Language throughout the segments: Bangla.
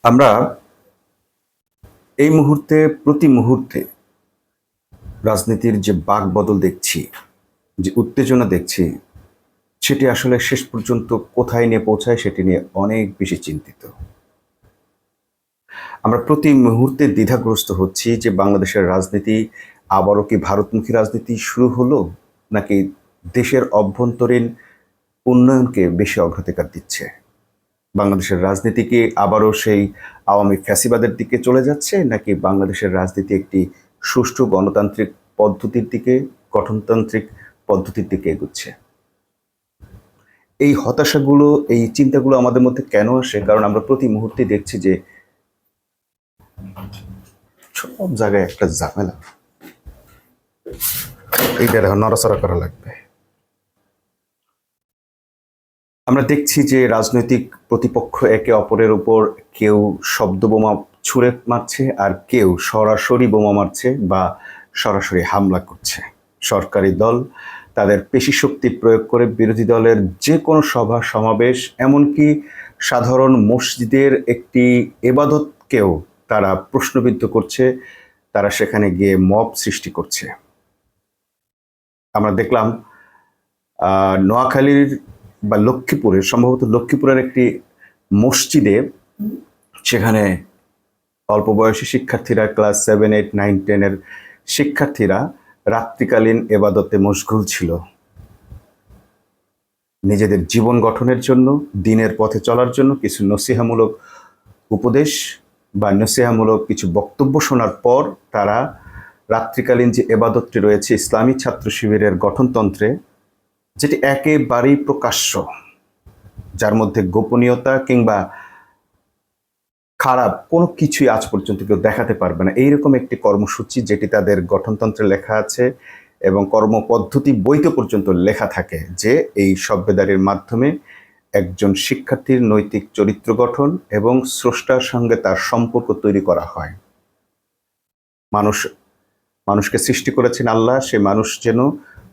আমরা এই মুহূর্তে প্রতি মুহূর্তে রাজনীতির যে বাক বদল দেখছি, যে উত্তেজনা দেখছি, সেটি আসলে শেষ পর্যন্ত কোথায় নিয়ে পৌঁছায় সেটি নিয়ে অনেক বেশি চিন্তিত। আমরা প্রতি মুহূর্তে দ্বিধাগ্রস্ত হচ্ছি যে বাংলাদেশের রাজনীতি আবারও কি ভারতমুখী রাজনীতি শুরু হলো, নাকি দেশের অভ্যন্তরীণ উন্নয়নকে বেশি অগ্রাধিকার দিচ্ছে। বাংলাদেশের রাজনীতি কি আবারও সেই আওয়ামী ফ্যাসিবাদের দিকে চলে যাচ্ছে, নাকি বাংলাদেশের রাজনীতি একটি সুষ্ঠু গণতান্ত্রিক পদ্ধতির দিকে, গঠনতান্ত্রিক পদ্ধতির দিকে এগুচ্ছে। এই হতাশাগুলো, এই চিন্তাগুলো আমাদের মধ্যে কেন আসে? কারণ আমরা প্রতি মুহূর্তে দেখছি যে সব জায়গায় একটা ঝামেলা। এইটা নড়াচড়া করা লাগবে। আমরা দেখছি যে রাজনৈতিক প্রতিপক্ষ একে অপরের উপর কেউ শব্দ বোমা ছুঁড়ে মারছে, আর কেউ সরাসরি বোমা মারছে বা সরাসরি হামলা করছে। সরকারি দল তাদের পেশি শক্তি প্রয়োগ করে বিরোধী দলের যে কোনো সভা সমাবেশ, এমনকি সাধারণ মসজিদের একটি ইবাদতকেও তারা প্রশ্নবিদ্ধ করছে। তারা সেখানে গিয়ে মব সৃষ্টি করছে। আমরা দেখলাম নোয়াখালীর বা লক্ষ্মীপুরের, সম্ভবত লক্ষ্মীপুরের একটি মসজিদে, সেখানে অল্প বয়সী শিক্ষার্থীরা, ক্লাস 7, 8, 9, 10 শিক্ষার্থীরা রাত্রিকালীন এবাদতে মশগুল ছিল। নিজেদের জীবন গঠনের জন্য, দিনের পথে চলার জন্য কিছু নসিহামূলক উপদেশ বা নসিহামূলক কিছু বক্তব্য শোনার পর তারা রাত্রিকালীন যে এবাদতটি রয়েছে ইসলামী ছাত্র শিবিরের গঠনতন্ত্রে, যেটি একেবারেই প্রকাশ্য, যার মধ্যে গোপনীয়তা কিংবা খারাপ কোনো কিছুই আজ পর্যন্ত কেউ দেখাতে পারবে না, এইরকম একটি কর্মসূচি যেটি তাদের গঠনতন্ত্রে লেখা আছে এবং কর্মপদ্ধতি বইতে পর্যন্ত লেখা থাকে যে এই সভ্যদারির মাধ্যমে একজন শিক্ষার্থীর নৈতিক চরিত্র গঠন এবং স্রষ্টার সঙ্গে তার সম্পর্ক তৈরি করা হয়। মানুষকে সৃষ্টি করেছেন আল্লাহ, সে মানুষ যেন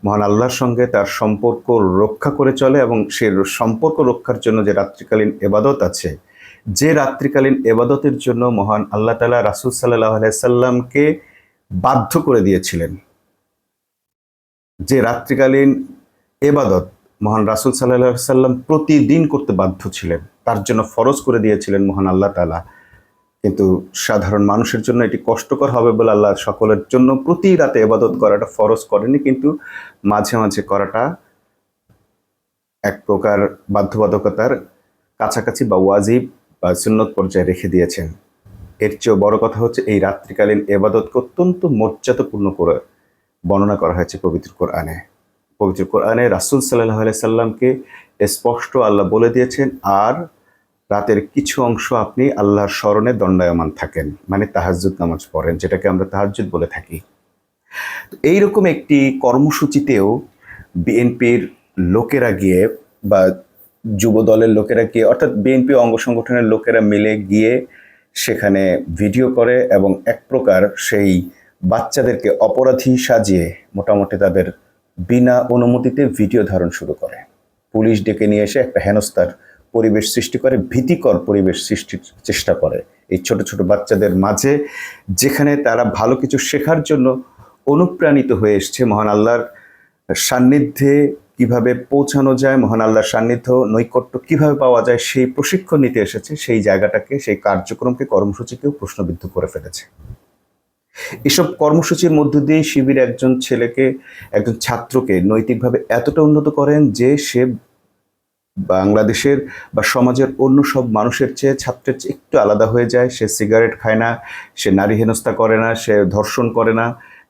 মহান আল্লাহর সঙ্গে তার সম্পর্ক রক্ষা করে চলে, এবং সে সম্পর্ক রক্ষার জন্য যে রাত্রিকালীন এবাদত আছে, যে রাত্রিকালীন এবাদতের জন্য মহান আল্লাহ তাআলা রাসূল সাল্লাল্লাহু আলাইহি সাল্লামকে বাধ্য করে দিয়েছিলেন, যে রাত্রিকালীন এবাদত মহান রাসূল সাল্লাল্লাহু আলাইহি সাল্লাম প্রতিদিন করতে বাধ্য ছিলেন, তার জন্য ফরজ করে দিয়েছিলেন মহান আল্লাহ তাআলা। কিন্তু সাধারণ মানুষের জন্য এটি কষ্টকর হবে বলে আল্লাহ সকলের জন্য প্রতি রাতে ইবাদত করাটা ফরজ করেনি, কিন্তু মাঝে মাঝে করাটা এক প্রকার বাধ্যবাধকতার কাছাকাছি বা ওয়াজিব বা সুন্নত পর্যায়ে রেখে দিয়েছেন। এর চেয়েও বড় কথা হচ্ছে এই রাত্রিকালীন ইবাদতকে অত্যন্ত মর্যাদাপূর্ণ করে বর্ণনা করা হয়েছে পবিত্র কোরআনে। পবিত্র কোরআনে রাসূল সাল্লাল্লাহু আলাইহি সাল্লামকে স্পষ্ট আল্লাহ বলে দিয়েছেন, আর রাতের কিছু অংশ আপনি আল্লাহর স্মরণে দণ্ডায়মান থাকেন, মানে তাহাজ্জুদ নামাজ পড়েন, যেটাকে আমরা তাহাজ্জুদ বলে থাকি। এইরকম একটি কর্মসূচিতেও বিএনপির লোকেরা গিয়ে বা যুব দলের লোকেরা গিয়ে, অর্থাৎ বিএনপি অঙ্গ সংগঠনের লোকেরা মিলে গিয়ে সেখানে ভিডিও করে এবং এক প্রকার সেই বাচ্চাদেরকে অপরাধী সাজিয়ে মোটামুটি তাদের বিনা অনুমতিতে ভিডিও ধারণ শুরু করে। পুলিশ ডেকে নিয়ে এসে একটা হেনস্থার পরিবেশ সৃষ্টি করে, ভীতিকর পরিবেশ সৃষ্টির চেষ্টা করে এই ছোট ছোট বাচ্চাদের মাঝে, যেখানে তারা ভালো কিছু শেখার জন্য অনুপ্রাণিত হয়ে এসছে। মহান আল্লাহর সান্নিধ্যে কিভাবে পৌঁছানো যায়, মহান আল্লাহর সান্নিধ্য নৈকট্য কিভাবে পাওয়া যায়, সেই প্রশিক্ষণ নিতে এসেছে। সেই জায়গাটাকে, সেই কার্যক্রমকে, কর্মসূচিকেও প্রশ্নবিদ্ধ করে ফেলেছে। এসব কর্মসূচির মধ্য দিয়ে শিবির একজন ছেলেকে, একজন ছাত্রকে নৈতিকভাবে এতটা উন্নত করেন যে সে বাংলাদেশের বা সমাজের অন্য সব মানুষের চেয়ে, ছাত্রের চেয়ে একটু আলাদা হয়ে যায়। সে সিগারেট খায় না, সে নারী হেনস্থা করে না, সে ধর্ষণ করে না,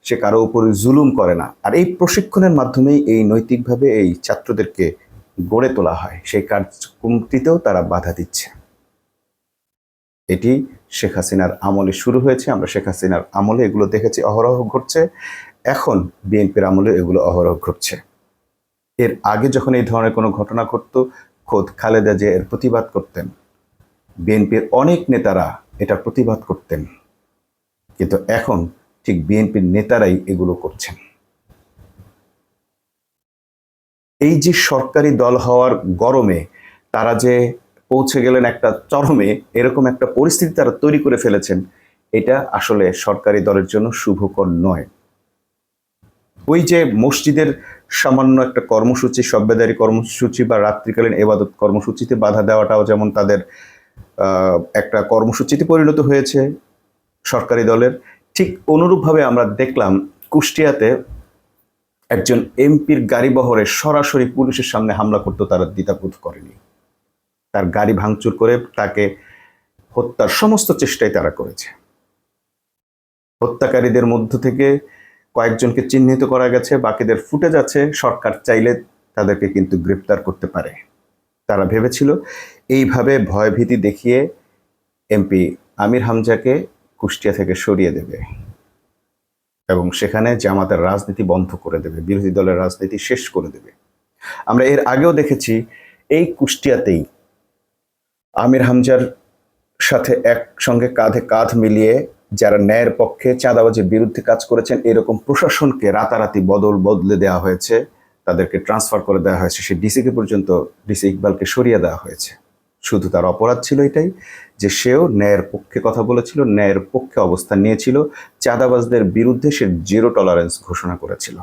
সে কারো উপরে জুলুম করে না। আর এই প্রশিক্ষণের মাধ্যমেই এই নৈতিকভাবে এই ছাত্রদেরকে গড়ে তোলা হয়। সেই কার্যক্রমটিতেও তারা বাধা দিচ্ছে। এটি শেখ হাসিনার আমলে শুরু হয়েছে। আমরা শেখ হাসিনার আমলে এগুলো দেখেছি অহরহ ঘটছে, এখন বিএনপির আমলে এগুলো অহরহ ঘটছে। এর আগে যখন এই ধরনের কোনো ঘটনা ঘটতো, খোদ খালেদা জিয়া এর প্রতিবাদ করতেন, বিএনপির অনেক নেতারা এটা প্রতিবাদ করতেন, কিন্তু এখন ঠিক বিএনপির নেতারাই এগুলো করছেন। এই যে সরকারি দল হওয়ার গরমে তারা যে পৌঁছে গেলেন একটা চরমে, এরকম একটা পরিস্থিতি তারা তৈরি করে ফেলেছেন, এটা আসলে সরকারি দলের জন্য শুভকর নয়। ওই যে মসজিদের সামান্য একটা কর্মসূচি, সভ্যদারি কর্মসূচি বা রাত্রিকালীন এবাদত কর্মসূচিতে বাধা দেওয়াটাও যেমন তাদের একটা কর্মসূচিতে পরিণত হয়েছে সরকারি দলের, ঠিক অনুরূপভাবে আমরা দেখলাম কুষ্টিয়াতে একজন এমপির গাড়ি বহরে সরাসরি পুলিশের সামনে হামলা করতে তারা দ্বিধাবোধ করেনি। তার গাড়ি ভাঙচুর করে তাকে হত্যার সমস্ত চেষ্টাই তারা করেছে। হত্যাকারীদের মধ্য থেকে কয়েকজনকে চিহ্নিত করা গেছে, বাকিদের ফুটেজ আছে, সরকার চাইলে তাদেরকে কিন্তু গ্রেপ্তার করতে পারে। তারা ভেবেছিল এইভাবে ভয়ভীতি দেখিয়ে এমপি আমির হামজাকে কুষ্টিয়া থেকে সরিয়ে দেবে এবং সেখানে জামাতের রাজনীতি বন্ধ করে দেবে, বিরোধী দলের রাজনীতি শেষ করে দেবে। আমরা এর আগেও দেখেছি এই কুষ্টিয়াতেই আমির হামজার সাথে একসঙ্গে কাঁধে কাঁধ মিলিয়ে যারা ন্যায়ের পক্ষে চাঁদাবাজির বিরুদ্ধে কাজ করেছেন, এরকম প্রশাসনকে রাতারাতি বদলে দেওয়া হয়েছে, তাদেরকে ট্রান্সফার করে দেওয়া হয়েছে, সে ডিসিকে পর্যন্ত, ডিসি ইকবালকে সরিয়ে দেওয়া হয়েছে। শুধু তার অপরাধ ছিল এটাই যে সেও ন্যায়ের পক্ষে কথা বলেছিল, ন্যায়ের পক্ষে অবস্থান নিয়েছিল, চাঁদাবাজদের বিরুদ্ধে সে জিরো টলারেন্স ঘোষণা করেছিল।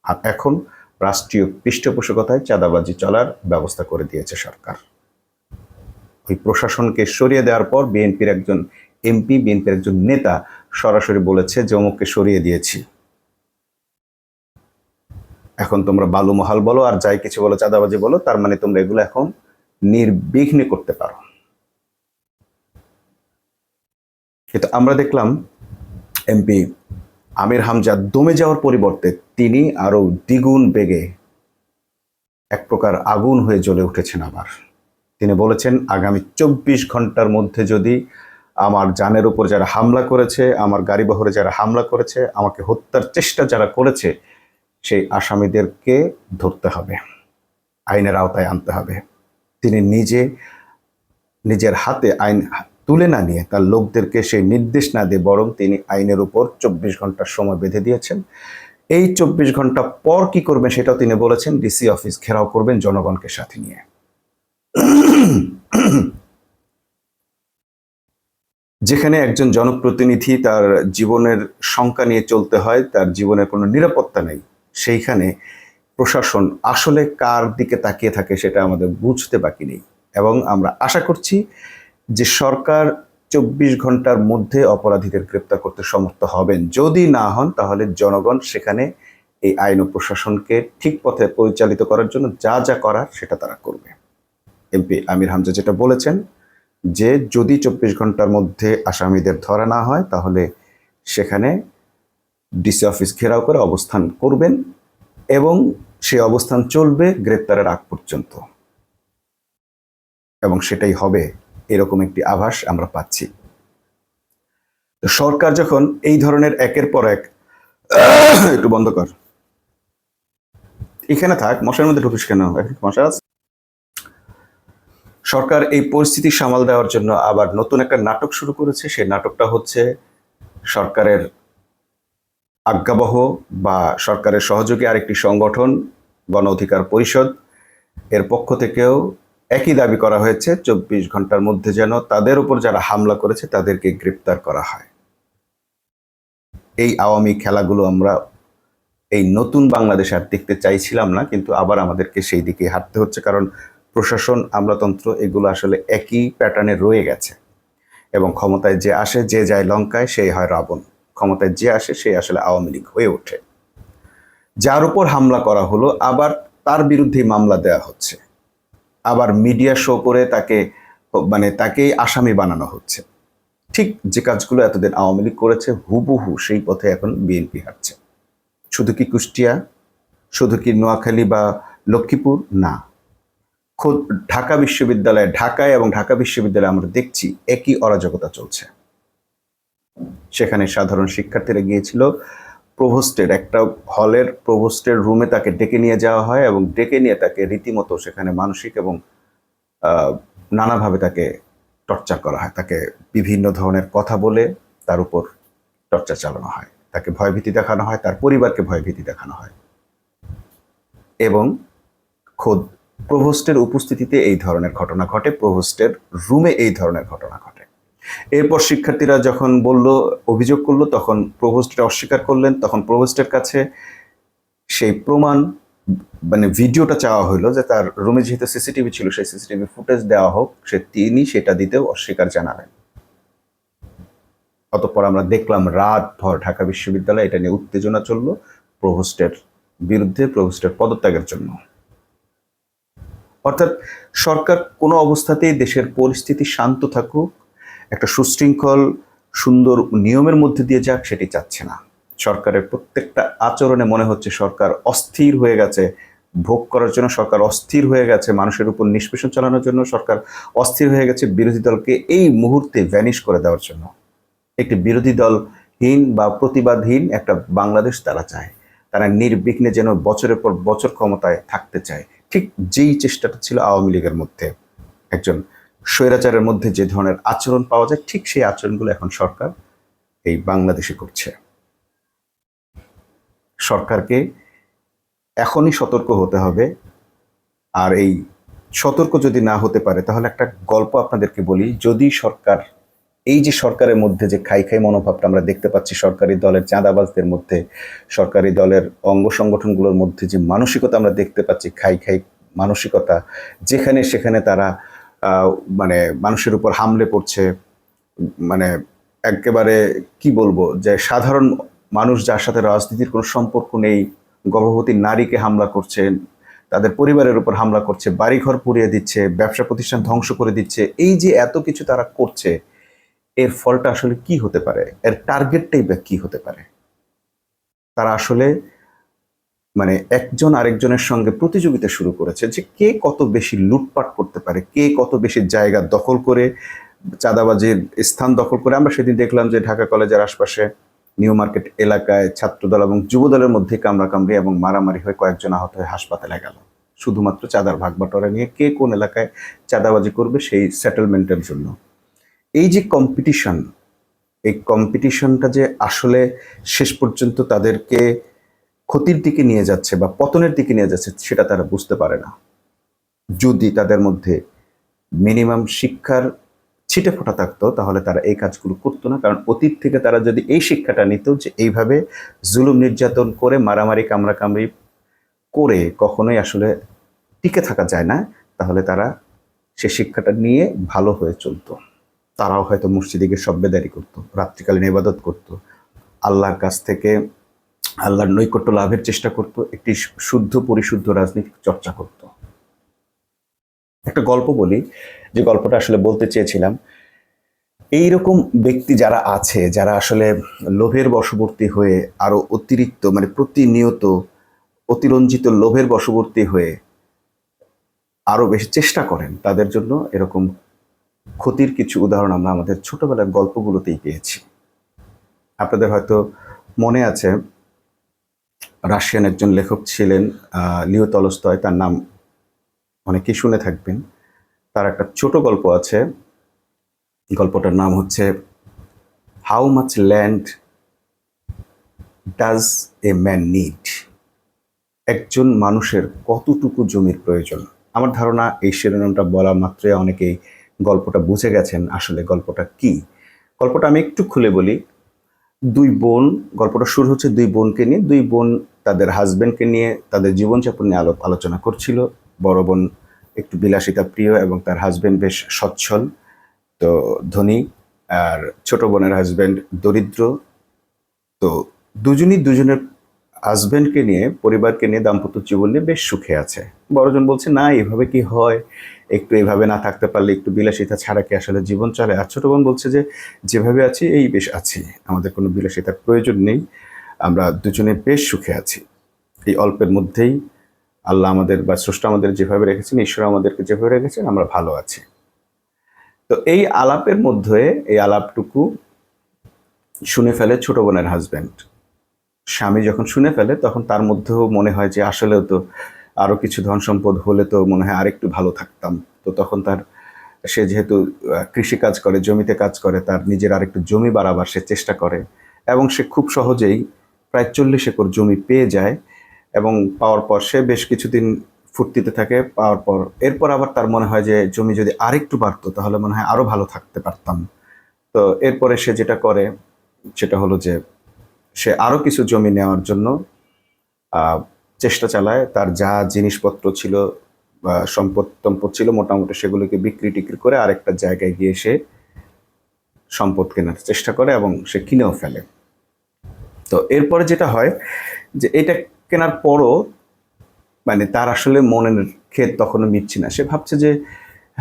আর এখন রাষ্ট্রীয় পৃষ্ঠপোষকতায় চাঁদাবাজি চলার ব্যবস্থা করে দিয়েছে সরকার। ওই প্রশাসনকে সরিয়ে দেওয়ার পর বিএনপির একজন এমপি, বিএনপির একজন নেতা সরাসরি বলেছে যে অমুককে সরিয়ে দিয়েছি, এখন তোমরা বালু মহাল বলো আর যাই কিছু বলো, চাঁদাবাজি বলো, তার মানে তোমরা এগুলো এখন নির্বিঘ্নে করতে পারো। কিন্তু আমরা দেখলাম এমপি আমির হামজা দমে যাওয়ার পরিবর্তে তিনি আরো দ্বিগুণ বেগে এক প্রকার আগুন হয়ে জ্বলে উঠেছেন। আবার তিনি বলেছেন আগামী 24 ঘন্টার মধ্যে যদি আমার জানের উপর যারা হামলা করেছে, আমার গাড়ি বহরে যারা হামলা করেছে, আমাকে হত্যার চেষ্টা যারা করেছে, সেই আসামিদেরকে ধরতে হবে, আইনের আওতায় আনতে হবে। তিনি নিজের হাতে আইন তুলে না নিয়ে, তার লোকদেরকে সেই নির্দেশ না দিয়ে, বরং তিনি আইনের উপর 24 ঘন্টার সময় বেঁধে দিয়েছেন। এই 24 ঘন্টা পর কি করবেন সেটাও তিনি বলেছেন, ডিসি অফিস ঘেরাও করবেন জনগণকে সাথে নিয়ে। যেখানে একজন জনপ্রতিনিধি তার জীবনের শঙ্কা নিয়ে চলতে হয়, তার জীবনের কোনো নিরাপত্তা নেই, সেইখানে প্রশাসন আসলে কার দিকে তাকিয়ে থাকে সেটা আমাদের বুঝতে বাকি নেই। এবং আমরা আশা করছি যে সরকার 24 ঘন্টার মধ্যে অপরাধীদের গ্রেপ্তার করতে সমর্থ হবেন। যদি না হন তাহলে জনগণ সেখানে এই আইন ও প্রশাসনকে ঠিক পথে পরিচালিত করার জন্য যা যা করার সেটা তারা করবে। এমপি আমির হামজা যেটা বলেছেন যে যদি 24 ঘন্টার মধ্যে আসামিদের ধরা না হয় তাহলে সেখানে ডিসি অফিস ঘেরাও করে অবস্থান করবেন এবং সেই অবস্থান চলবে গ্রেপ্তারের আগ পর্যন্ত, এবং সেটাই হবে এরকম একটি আভাস আমরা পাচ্ছি। তো সরকার যখন এই ধরনের একের পর এক একটু বন্ধ কর, এখানে থাক, মশার মধ্যে ঢুকিস কেন, মশা আছে। সরকার এই পরিস্থিতি সামাল দেওয়ার জন্য আবার নতুন একটা নাটক শুরু করেছে। সেই নাটকটা হচ্ছে সরকারের আজ্ঞাবহ বা সরকারের সহযোগী আরেকটি সংগঠন গণ অধিকার পরিষদ, এর পক্ষ থেকেও একই দাবি করা হয়েছে 24 ঘন্টার মধ্যে যেন তাদের উপর যারা হামলা করেছে তাদেরকে গ্রেপ্তার করা হয়। এই আওয়ামী খেলাগুলো আমরা এই নতুন বাংলাদেশে আর দেখতে চাইছিলাম না, কিন্তু আবার আমাদেরকে সেই দিকে হাঁটতে হচ্ছে, কারণ প্রশাসন, আমলাতন্ত্র এগুলো আসলে একই প্যাটার্নে রয়ে গেছে এবং ক্ষমতায় যে আসে, যে যায় লঙ্কায় সেই হয় রাবণ, ক্ষমতায় যে আসে সেই আসলে আওয়ামী লীগ হয়ে ওঠে। যার উপর হামলা করা হলো আবার তার বিরুদ্ধে মামলা দেওয়া হচ্ছে, আবার মিডিয়া শো করে তাকেই আসামি বানানো হচ্ছে। ঠিক যে কাজগুলো এতদিন আওয়ামী লীগ করেছে হুবহু সেই পথে এখন বিএনপি হাঁটছে। শুধু কি কুষ্টিয়া, শুধু কি নোয়াখালী বা লক্ষ্মীপুর না, খোদ ঢাকা বিশ্ববিদ্যালয়ে, ঢাকায় এবং ঢাকা বিশ্ববিদ্যালয়ে আমরা দেখছি একই অরাজকতা চলছে। সেখানে সাধারণ শিক্ষার্থীরা গিয়েছিল, প্রভোস্টের একটা হলের প্রভোস্টের রুমে তাকে ডেকে নিয়ে যাওয়া হয় এবং ডেকে নিয়ে তাকে রীতিমতো সেখানে মানসিক এবং নানাভাবে তাকে টর্চার করা হয়। তাকে বিভিন্ন ধরনের কথা বলে তার উপর টর্চার চালানো হয়, তাকে ভয়ভীতি দেখানো হয়, তার পরিবারকে ভয়ভীতি দেখানো হয়। এবং খোদ প্রভোস্টের উপস্থিতিতে এই ধরনের ঘটনা ঘটে, প্রভোস্টের রুমে এই ধরনের ঘটনা ঘটে। এরপর শিক্ষার্থীরা যখন অভিযোগ করলো, তখন প্রভোস্টটা অস্বীকার করলেন। তখন প্রভোস্টের কাছে সেই প্রমাণ মানে ভিডিওটা চাওয়া হলো, যে তার রুমে যেহেতু সিসিটিভি ছিল, সেই সিসিটিভি ফুটেজ দেওয়া হোক। তিনি সেটা দিতেও অস্বীকার জানালেন। অতঃপর আমরা দেখলাম রাতভর ঢাকা বিশ্ববিদ্যালয়ে এটা নিয়ে উত্তেজনা চলল প্রভোস্টের বিরুদ্ধে, প্রভোস্টের পদত্যাগের জন্য। অর্থাৎ সরকার কোনো অবস্থাতেই দেশের পরিস্থিতি শান্ত থাকুক, একটা সুশৃঙ্খল সুন্দর নিয়মের মধ্যে দিয়ে যাক, সেটি চাচ্ছে না। সরকারের প্রত্যেকটা আচরণে মনে হচ্ছে সরকার অস্থির হয়ে গেছে ভোগ করার জন্য, সরকার অস্থির হয়ে গেছে মানুষের উপর নিষ্পেষণ চালানোর জন্য, সরকার অস্থির হয়ে গেছে বিরোধী দলকে এই মুহূর্তে ভ্যানিশ করে দেওয়ার জন্য। একটি বিরোধী দলহীন বা প্রতিবাদহীন একটা বাংলাদেশ তারা চায়। তারা নির্বিঘ্নে যেন বছরের পর বছর ক্ষমতায় থাকতে চায়। ঠিক যেই চেষ্টাটা ছিল আওয়ামী লীগের মধ্যে, একজন স্বৈরাচারের মধ্যে যে ধরনের আচরণ পাওয়া যায়, ঠিক সেই আচরণগুলো এখন সরকার এই বাংলাদেশে করছে। সরকারকে এখনই সতর্ক হতে হবে। আর এই সতর্ক যদি না হতে পারে, তাহলে একটা গল্প আপনাদেরকে বলি। যদি সরকার, এই যে সরকারের মধ্যে যে খাই খাই মনোভাবটা আমরা দেখতে পাচ্ছি, সরকারি দলের চাঁদাবাজদের মধ্যে, সরকারি দলের অঙ্গ সংগঠনগুলোর মধ্যে যে মানসিকতা আমরা দেখতে পাচ্ছি, খাই খাই মানসিকতা, যেখানে সেখানে তারা মানে মানুষের উপর হামলে পড়ছে। মানে একেবারে কি বলবো, যে সাধারণ মানুষ যার সাথে রাজনীতির কোনো সম্পর্ক নেই, গর্ভবতী নারীকে হামলা করছে, তাদের পরিবারের উপর হামলা করছে, বাড়িঘর পুড়িয়ে দিচ্ছে, ব্যবসা প্রতিষ্ঠান ধ্বংস করে দিচ্ছে। এই যে এত কিছু তারা করছে, এর ফলটা আসলে কি হতে পারে? এর টার্গেটটাই বা কি হতে পারে? তারা আসলে মানে একজন আরেকজনের সঙ্গে প্রতিযোগিতা শুরু করেছে যে কে কত বেশি লুটপাট করতে পারে, কে কত বেশি জায়গা দখল করে, চাঁদাবাজির স্থান দখল করে। আমরা সেদিন দেখলাম যে ঢাকা কলেজের আশপাশে নিউ মার্কেট এলাকায় ছাত্রদল এবং যুবদলের মধ্যে কামড়াকামড়ি এবং মারামারি হয়ে কয়েকজন আহত হয়ে হাসপাতালে গেল, শুধুমাত্র চাঁদার ভাগবাটোয়ারা নিয়ে, কে কোন এলাকায় চাঁদাবাজি করবে সেই সেটেলমেন্টের জন্য। এই যে কম্পিটিশন, এই কম্পিটিশনটা যে আসলে শেষ পর্যন্ত তাদেরকে ক্ষতির দিকে নিয়ে যাচ্ছে বা পতনের দিকে নিয়ে যাচ্ছে, সেটা তারা বুঝতে পারে না। যদি তাদের মধ্যে মিনিমাম শিক্ষার ছিটে ফোটা থাকতো, তাহলে তারা এই কাজগুলো করতো না। কারণ অতীত থেকে তারা যদি এই শিক্ষাটা নিত যে এইভাবে জুলুম নির্যাতন করে, মারামারি কামড়াকামড়ি করে কখনোই আসলে টিকে থাকা যায় না, তাহলে তারা সে শিক্ষাটা নিয়ে ভালো হয়ে চলতো। তারাও হয়তো মসজিদে গিয়ে সব্বেদারি করতো, রাত্রিকালীন ইবাদত করতো, আল্লাহর কাছ থেকে আল্লাহর নৈকট্য লাভের চেষ্টা করত, একটি শুদ্ধ পরিশুদ্ধ রাজনীতি চর্চা করত। একটা গল্প বলি, যে গল্পটা আসলে বলতে চেয়েছিলাম। এইরকম ব্যক্তি যারা আছে, যারা আসলে লোভের বশবর্তী হয়ে আরো অতিরিক্ত মানে প্রতিনিয়ত অতিরঞ্জিত লোভের বশবর্তী হয়ে আরো বেশি চেষ্টা করেন, তাদের জন্য এরকম ক্ষতির কিছু উদাহরণ আমরা আমাদের ছোটবেলার গল্পগুলোতেই পেয়েছি। আপনাদের হয়তো মনে আছে, রাশিয়ান একজন লেখক ছিলেন লিও তলস্তয়, তার নাম অনেকেই শুনে থাকবেন। তার একটা ছোট গল্প আছে, গল্পটার নাম হচ্ছে how much land does a man need. একজন মানুষের কতটুকু জমির প্রয়োজন। আমার ধারণা এই শিরোনামটা বলা মাত্রই অনেকেই গল্পটা বুঝে গেছেন আসলে গল্পটা কি। গল্পটা আমি একটু খুলে বলি। দুই বোন, গল্পটা শুরু হচ্ছে দুই বোনকে নিয়ে। দুই বোন তাদের হাজবেন্ডকে নিয়ে তাদের জীবনযাপন নিয়ে আলোচনা করছিল। বড় বোন একটু বিলাসিতা প্রিয় এবং তার হাজবেন্ড বেশ সচ্ছল, তো ধনী। আর ছোট বোনের হাজবেন্ড দরিদ্র। তো দুজনের হাজবেন্ডকে নিয়ে, পরিবারকে নিয়ে, দাম্পত্য জীবন নিয়ে বেশ সুখে আছে। বড়জন বলছে না, এভাবে কি হয়, একটু এভাবে না থাকতে পারলে, একটু বিলাসিতা ছাড়া কি আসলে জীবন চলে? আর ছোট বোন বলছে যে যেভাবে আছি এই বেশ আছি, আমাদের কোনো বিলাসিতার প্রয়োজন নেই, আমরা দুজনে বেশ সুখে আছি। এই অল্পের মধ্যেই আল্লাহ আমাদের বা স্রষ্টা আমাদের যেভাবে রেখেছেন, ঈশ্বর আমাদেরকে যেভাবে রেখেছেন, আমরা ভালো আছি। তো এই আলাপের মধ্যে, এই আলাপটুকু শুনে ফেলে ছোট বোনের হাজবেন্ড। স্বামী যখন শুনে ফেলে, তখন তার মধ্যেও মনে হয় যে আসলেও তো আরো কিছু ধন সম্পদ হলে তো মনে হয় আরেকটু ভালো থাকতাম। তো তখন সে যেহেতু কৃষিকাজ করে, জমিতে কাজ করে, তার নিজের আরেকটু জমি বাড়াবার সে চেষ্টা করে এবং সে খুব সহজেই প্রায় 40 একর জমি পেয়ে যায়। এবং পাওয়ার পর সে বেশ কিছুদিন ফুর্তিতে থাকে। পাওয়ার পর এরপর আবার তার মনে হয় যে জমি যদি আরেকটু বাড়তো তাহলে মনে হয় আরো ভালো থাকতে পারতাম। তো এরপরে সে যেটা করে সেটা হলো যে সে আরো কিছু জমি নেওয়ার জন্য আহ, চেষ্টা চালায়। তার যা জিনিসপত্র ছিল বা সম্পদ টম্পদ ছিল মোটামুটি সেগুলোকে বিক্রি টিক্রি করে আরেকটা জায়গায় গিয়ে সে সম্পদ কেনার চেষ্টা করে এবং সে কিনেও ফেলে। তো এরপরে যেটা হয় যে এটা কেনার পরও মানে তার আসলে মনের ক্ষেত তখনও মিটছে না। সে ভাবছে যে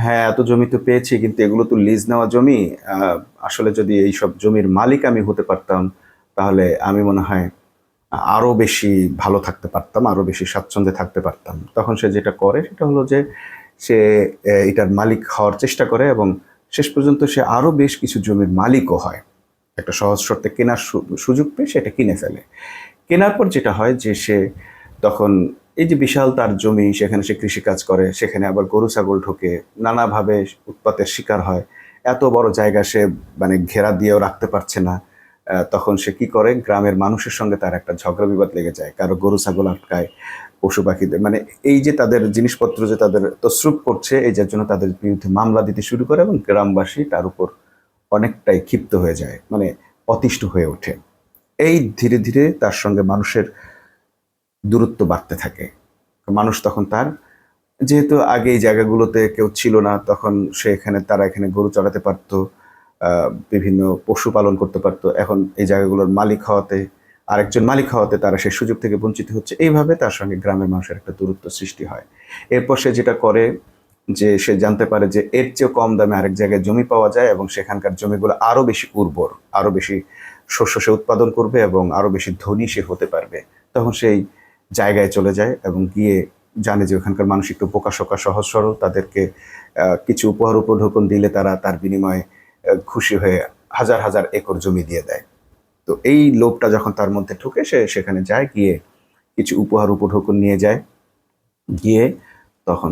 হ্যাঁ, এত জমি তো পেয়েছি, কিন্তু এগুলো তো লিজ নেওয়া জমি। আহ, আসলে যদি এইসব জমির মালিক আমি হতে পারতাম তাহলে আমি মনে হয় আরো বেশি ভালো থাকতে পারতাম, আরো বেশি স্বাচ্ছন্দ্যে থাকতে পারতাম। তখন সে যেটা করে সেটা হলো যে সে এটার মালিক হওয়ার চেষ্টা করে এবং শেষ পর্যন্ত সে আরো বেশ কিছু জমির মালিকও হয়। একটা সহজ শর্তে কেনার সুযোগ পেয়ে সেটা কিনে ফেলে। কেনার পর যেটা হয় যে সে তখন এই যে বিশাল তার জমি, সেখানে সে কৃষিকাজ করে, সেখানে আবার গরু ছাগল ঢোকে, নানাভাবে উৎপাতের শিকার হয়। এত বড় জায়গা সে মানে ঘেরা দিয়েও রাখতে পারছে না। তখন সে কি করে, গ্রামের মানুষের সঙ্গে তার একটা ঝগড়া বিবাদ লেগে যায়, কারো গরু ছাগল আটকায়, পশু পাখিদের মানে এই যে তাদের জিনিসপত্র যে তাদের তছরূপ করছে এই যার জন্য তাদের বিরুদ্ধে মামলা দিতে শুরু করে এবং গ্রামবাসী তার উপর অনেকটাই ক্ষিপ্ত হয়ে যায়, মানে অতিষ্ঠ হয়ে ওঠে। এই ধীরে ধীরে তার সঙ্গে মানুষের দূরত্ব বাড়তে থাকে। মানুষ তখন তার, যেহেতু আগে এই জায়গাগুলোতে কেউ ছিল না, তখন সে এখানে তারা এখানে গরু চড়াতে পারতো, বিভিন্ন পশু পালন করতে পারতো। এখন এই জায়গাগুলোর মালিক হওয়াতে, আরেকজন মালিক হওয়াতে তারা সেই সুযোগ থেকে বঞ্চিত হচ্ছে। এইভাবে তার সঙ্গে গ্রামের মানুষের একটা দূরত্ব সৃষ্টি হয়। এরপর সে যেটা করে যে সে জানতে পারে যে এর চেয়েও কম দামে আরেক জায়গায় জমি পাওয়া যায় এবং সেখানকার জমিগুলো আরো বেশি উর্বর, আরো বেশি শস্য সে উৎপাদন করবে এবং আরো বেশি ধনী সে হতে পারবে। তখন সেই জায়গায় চলে যায় এবং গিয়ে জানে যে ওখানকার মানুষ একটু বোকাশোকা সহজ সরল, তাদেরকে কিছু উপহার উপঢৌকন দিলে তারা তার বিনিময়ে খুশি হয়ে হাজার হাজার একর জমি দিয়ে দেয়। তো এই লোভটা যখন তার মধ্যে ঢুকে সে সেখানে যায়, গিয়ে কিছু উপহার উপঢৌকন নিয়ে যায়। গিয়ে তখন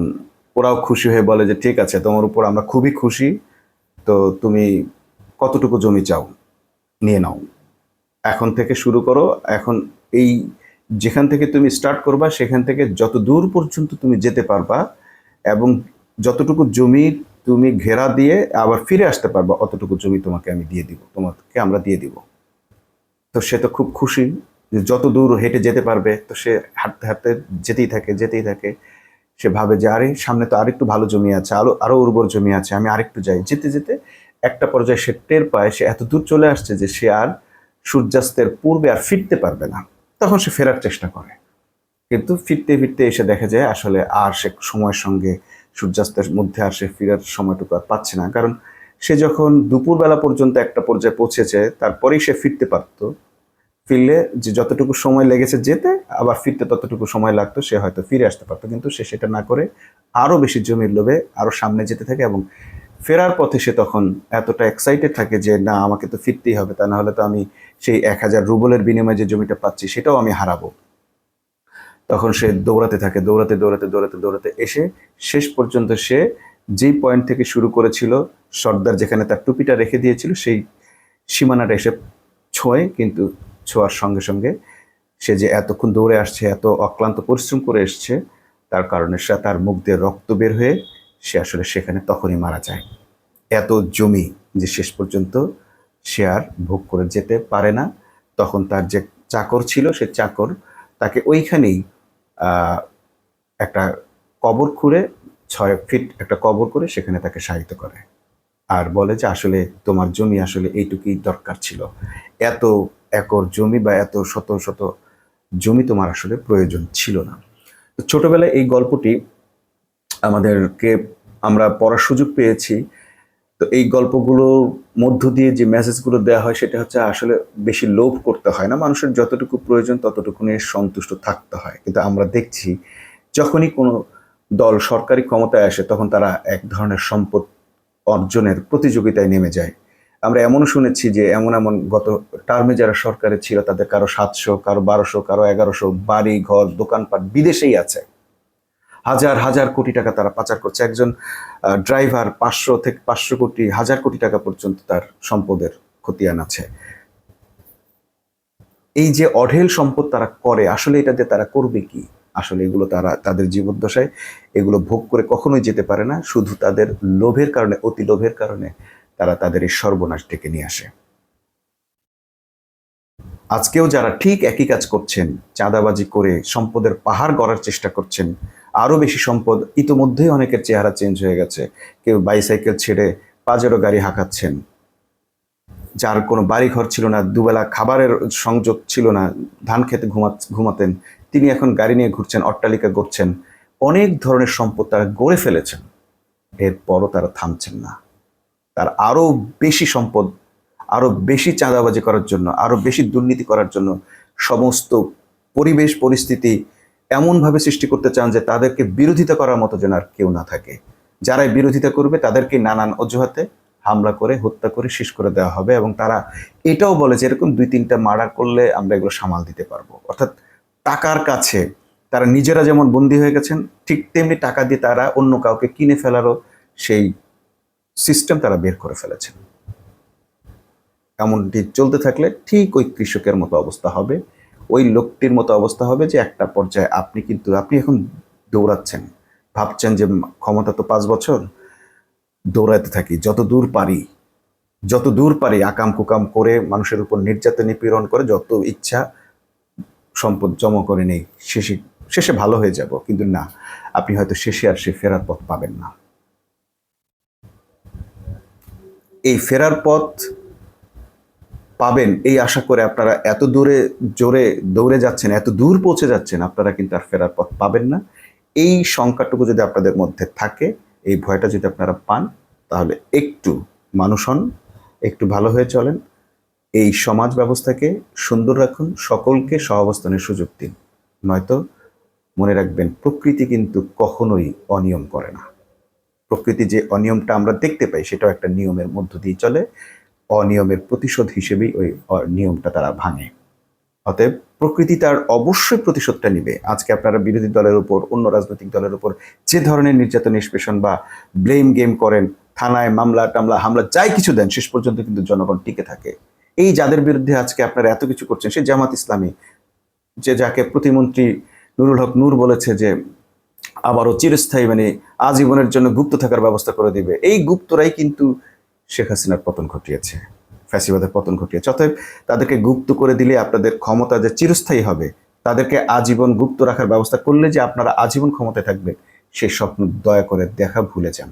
ওরাও খুশি হয়ে বলে যে ঠিক আছে, তোমার উপর আমরা খুবই খুশি, তো তুমি কতটুকু জমি চাও নিয়ে নাও, এখন থেকে শুরু করো। এখন এই যেখান থেকে তুমি স্টার্ট করবা সেখান থেকে যত দূর পর্যন্ত তুমি যেতে পারবা এবং যতটুকু জমি তুমি ঘেরা দিয়ে আবার ফিরে আসতে পারবা অতটুকু জমি তোমাকে আমি দিয়ে দিব, তোমাকে আমরা দিয়ে দিব। তো সে তো খুব খুশি যে যত দূর হেঁটে যেতে পারবে। তো সে হাঁটতে হাঁটতে যেতেই থাকে যেতেই থাকে। সে ভাবে যে আরে সামনে তো আরেকটু ভালো জমি আছে, আরো আরো উর্বর জমি আছে, আমি আরেকটু যাই। যেতে যেতে একটা পর্যায়ে সে টের পায় সে এত দূর চলে আসছে যে সে আর সূর্যাস্তের পূর্বে আর ফিরতে পারবে না। তখন সে ফেরার চেষ্টা করে, কিন্তু ফিরতে ফিরতে এসে দেখা যায় আসলে আর সে সময়ের সঙ্গে সূর্যাস্তের মধ্যে আর সে ফেরার সময়টুকু আর পাচ্ছে না। কারণ সে যখন দুপুরবেলা পর্যন্ত একটা পর্যায়ে পৌঁছেছে তারপরেই সে ফিরতে পারতো। ফিরলে যে যতটুকু সময় লেগেছে যেতে, আবার ফিরতে ততটুকু সময় লাগতো, সে হয়তো ফিরে আসতে পারতো। কিন্তু সে সেটা না করে আরো বেশি জমির লোভে আরো সামনে যেতে থাকে এবং ফেরার পথে সে তখন এতটা এক্সাইটেড থাকে যে না, আমাকে তো ফিরতেই হবে, তা না হলে তো আমি সেই 1,000 রুবলের বিনিময়ে যে জমিটা পাচ্ছি সেটাও আমি হারাবো। তখন সে দৌড়াতে থাকে, দৌড়াতে দৌড়াতে দৌড়াতে দৌড়াতে এসে শেষ পর্যন্ত সে যেই পয়েন্ট থেকে শুরু করেছিল, সর্দার যেখানে তার টুপিটা রেখে দিয়েছিল সেই সীমানাটা এসে ছোঁয়। কিন্তু ছোঁয়ার সঙ্গে সঙ্গে সে যে এতক্ষণ দৌড়ে আসছে, এত অক্লান্ত পরিশ্রম করে এসছে, তার কারণে সে তার মুখ দিয়ে রক্ত বের হয়ে সে আসলে সেখানে তখনই মারা যায়। এত জমি যে শেষ পর্যন্ত সে আর ভোগ করে যেতে পারে না। তখন তার যে চাকর ছিল সে চাকর তাকে ওইখানেই আহ, একটা কবর খুঁড়ে, 6 ফিট একটা কবর করে সেখানে তাকে শায়িত করে আর বলে যে আসলে তোমার জমি আসলে এইটুকুই দরকার ছিল, এত একর জমি বা এত শত শত জমি তোমার আসলে প্রয়োজন ছিল না। তো ছোটবেলায় এই গল্পটি আমাদেরকে আমরা পড়ার সুযোগ পেয়েছি। তো এই গল্পগুলোর মধ্য দিয়ে যে মেসেজগুলো দেওয়া হয় সেটা হচ্ছে আসলে বেশি লোভ করতে হয় না, মানুষের যতটুকু প্রয়োজন ততটুকু নিয়ে সন্তুষ্ট থাকতে হয়। কিন্তু আমরা দেখছি যখনই কোনো দল সরকারি ক্ষমতায় আসে তখন তারা এক ধরনের সম্পদ অর্জনের প্রতিযোগিতায় নেমে যায়। আমরা এমনও শুনেছি যে এমন এমন গত টার্মে যারা সরকারে ছিল তাদের কারো 700, কারো 1200, কারো 1100 বাড়ি ঘর দোকানপাট বিদেশেই আছে। হাজার হাজার কোটি টাকা তারা পাচার করছে। একজন ড্রাইভার 500 থেকে 500 কোটি, 1000 কোটি টাকা পর্যন্ত তার সম্পদের খতিয়ান আছে। এই যে অঢেল সম্পদ তারা করে, আসলে এটা দিয়ে তারা করবে কি? আসলে এগুলো তারা তাদের জীবদ্দশায় এগুলো ভোগ করে কখনোই যেতে পারে না, শুধু তাদের লোভের কারণে, অতি লোভের কারণে তারা তাদের এই সর্বনাশ ডেকে নিয়ে আসে। আজকেও যারা ঠিক একই কাজ করছেন, চাঁদাবাজি করে সম্পদের পাহাড় গড়ার চেষ্টা করছেন, আরো বেশি সম্পদ, ইতোমধ্যেই অনেকের চেহারা চেঞ্জ হয়ে গেছে। কেউ বাইসাইকেল ছেড়ে পাজেরো গাড়ি হাঁকাচ্ছেন, যার কোনো বাড়ি ঘর ছিল না, দুবেলা খাবারের সংযোগ ছিল না, ধান খেতে ঘুমাতেন, তিনি এখন গাড়ি নিয়ে ঘুরছেন, অট্টালিকা গড়ছেন, অনেক ধরনের সম্পদ তারা গড়ে ফেলেছেন। এরপরও তারা থামছেন না। তার আরো বেশি সম্পদ, আরো বেশি চাঁদাবাজি করার জন্য, আরো বেশি দুর্নীতি করার জন্য সমস্ত পরিবেশ পরিস্থিতি এমনভাবে সৃষ্টি করতে চান যে তাদেরকে বিরোধিতা করার মতো যেন আর কেউ না থাকে। যারাই বিরোধিতা করবে তাদেরকে নানান অজুহাতে হামলা করে, হত্যা করে শেষ করে দেওয়া হবে। এবং তারা এটাও বলে যে এরকম 2-3টা মার্ডার করলে আমরা এগুলো সামাল দিতে পারবো। অর্থাৎ টাকার কাছে তারা নিজেরা যেমন বন্দী হয়ে গেছেন, ঠিক তেমনি টাকা দিয়ে তারা অন্য কাউকে কিনে ফেলারও সেই সিস্টেম তারা বের করে ফেলেছেন। এমনটি চলতে থাকলে ঠিক ওই কৃষকের মতো অবস্থা হবে, ওই লোকটির মতো অবস্থা হবে যে একটা পর্যায়ে আপনি এখন দৌড়াচ্ছেন, ভাবছেন যে ক্ষমতা তো 5 বছর, দৌড়াতে থাকি যত দূর পারি আকাম কুকাম করে মানুষের উপর নির্যাতন নিপীড়ন করে যত ইচ্ছা সম্পদ জমা করে নেই, শেষে ভালো হয়ে যাব। কিন্তু না, আপনি হয়তো শেষে আর সে ফেরার পথ পাবেন না। এই ফেরার পথ পাবেন এই আশা করে আপনারা এত জোরে দৌড়ে যাচ্ছেন, এত দূর পৌঁছে যাচ্ছেন, আপনারা কিন্তু আর ফেরার পথ পাবেন না। এই সংখ্যাটুকু যদি আপনাদের মধ্যে থাকে, এই ভয়টা যদি আপনারা পান, তাহলে একটু মানুষ হন, একটু ভালো হয়ে চলেন, এই সমাজ ব্যবস্থাকে সুন্দর রাখুন, সকলকে সহাবস্থানের সুযোগ দিন। নয়তো মনে রাখবেন, প্রকৃতি কিন্তু কখনোই অনিয়ম করে না। প্রকৃতি যে অনিয়মটা আমরা দেখতে পাই সেটাও একটা নিয়মের মধ্য দিয়ে চলে। অনিয়মের প্রতিশোধ হিসেবেই ওই নিয়মটা তারা ভাঙে। অতএব প্রকৃতি তার অবশ্যই প্রতিশোধটা নিবে। আজকে আপনারা বিরোধী দলের উপর, অন্য রাজনৈতিক দলের উপর যে ধরনের নির্যাতন, নিষ্পেষণ বা ব্লেম গেম করেন, থানায় মামলা টামলা হামলা যাই কিছু দেন, শেষ পর্যন্ত কিন্তু জনগণ টিকে থাকে। এই যাদের বিরুদ্ধে আজকে আপনারা এত কিছু করছেন, সে জামাত ইসলামী, যাকে প্রতিমন্ত্রী নুরুল হক নূর বলেছে যে আবারও চিরস্থায়ী আজীবনের জন্য গুপ্ত থাকার ব্যবস্থা করে দিবে, এই গুপ্তরাই কিন্তু শেখ হাসিনার পতন ঘটিয়েছে, ফ্যাসিবাদের পতন ঘটিয়েছে। অতএব তাদেরকে গুপ্ত করে দিলে আপনাদের ক্ষমতা যে চিরস্থায়ী হবে, তাদেরকে আজীবন গুপ্ত রাখার ব্যবস্থা করলে যে আপনারা আজীবন ক্ষমতায় থাকবেন, সেই স্বপ্ন দয়া করে দেখা ভুলে যান।